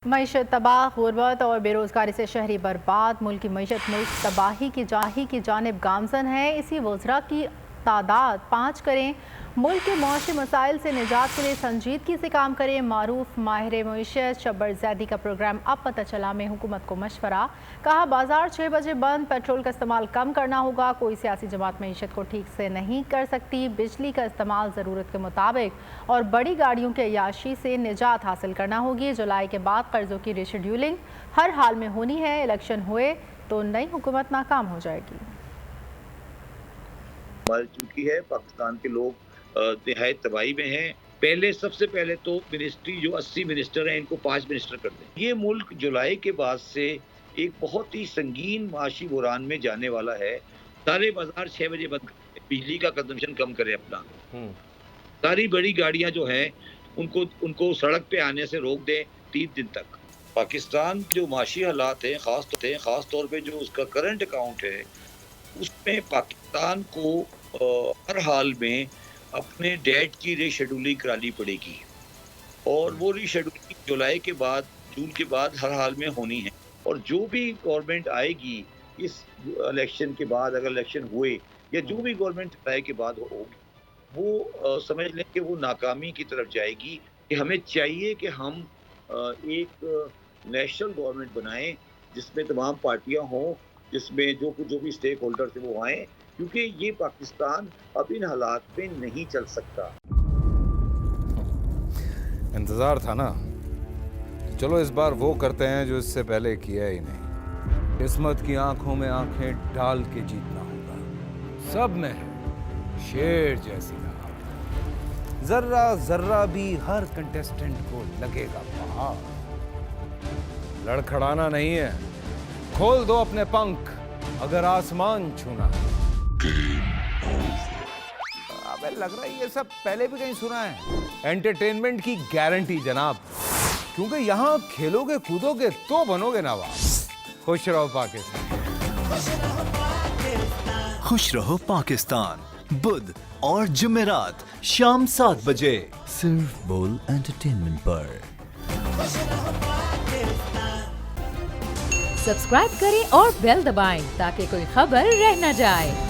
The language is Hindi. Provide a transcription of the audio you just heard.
मईशत तबाह, गुर्बत और बेरोजगारी से शहरी बर्बाद, मुल्क की मईशत तबाही की जानिब गामजन है। इसी वज़रा की तादाद 5 करें, मुल्क के मौशी मसाइल से निजात के लिए संजीदगी से काम करें। मारूफ माहिर मईशत शब्बर ज़ैदी का प्रोग्राम अब पता चला में हुकूमत को मशवरा, कहा बाजार 6 बजे बंद, पेट्रोल का इस्तेमाल कम करना होगा। कोई सियासी जमात मईशत को ठीक से नहीं कर सकती, बिजली का इस्तेमाल ज़रूरत के मुताबिक और बड़ी गाड़ियों की अय्याशी से निजात हासिल करना होगी। जुलाई के बाद कर्जों की रिशेड्यूलिंग हर हाल में होनी है, इलेक्शन हुए तो नई हुकूमत नाकाम हो जाएगी। मर चुकी है, पाकिस्तान के लोग निहायत तबाही में हैं। पहले सबसे पहले तो मिनिस्ट्री जो 80 मिनिस्टर हैं इनको 5 मिनिस्टर कर दें। ये मुल्क जुलाई के बाद से एक बहुत ही संगीन माशी बुरान में जाने वाला है। सारे बाजार 6 बजे बंद करें, बिजली का कंजम्पशन कम करें अपना। सारी बड़ी गाड़ियां जो हैं उनको सड़क पे आने से रोक दें 3 दिन तक। पाकिस्तान जो माशी हालात हैं खास तौर पे जो उसका करंट अकाउंट है उसमें पाकिस्तान को हर हाल में अपने डेट की रीशेड्यूलिंग करानी पड़ेगी और वो रीशेड्यूलिंग जुलाई के बाद जून के बाद हर हाल में होनी है। और जो भी गवर्नमेंट आएगी इस इलेक्शन के बाद, अगर इलेक्शन हुए या जो भी गवर्नमेंट जुलाई के बाद होगी, वो समझ लें कि वो नाकामी की तरफ जाएगी। कि हमें चाहिए कि हम एक नेशनल गवर्नमेंट बनाएं जिसमें तमाम पार्टियां हों, जिसमें जो भी स्टेक होल्डर्स हैं वो आए, क्योंकि ये पाकिस्तान अब इन हालात में नहीं चल सकता। इंतजार था ना, चलो इस बार वो करते हैं जो इससे पहले किया ही नहीं। किस्मत की आंखों में आंखें डाल के जीतना होगा। सब में है शेर जैसी राह, जर्रा जर्रा भी हर कंटेस्टेंट को लगेगा पहाड़। लड़खड़ाना नहीं है, खोल दो अपने पंख अगर आसमान छूना है। अबे लग रहा है ये सब पहले भी कहीं सुना है। एंटरटेनमेंट की गारंटी जनाब, क्योंकि यहाँ खेलोगे कूदोगे तो बनोगे नवाब। खुश रहो पाकिस्तान। खुश रहो पाकिस्तान, बुध और जुमेरात शाम 7 बजे सिर्फ बोल एंटरटेनमेंट पर। सब्सक्राइब करें और बेल दबाएं ताकि कोई खबर रह न जाए।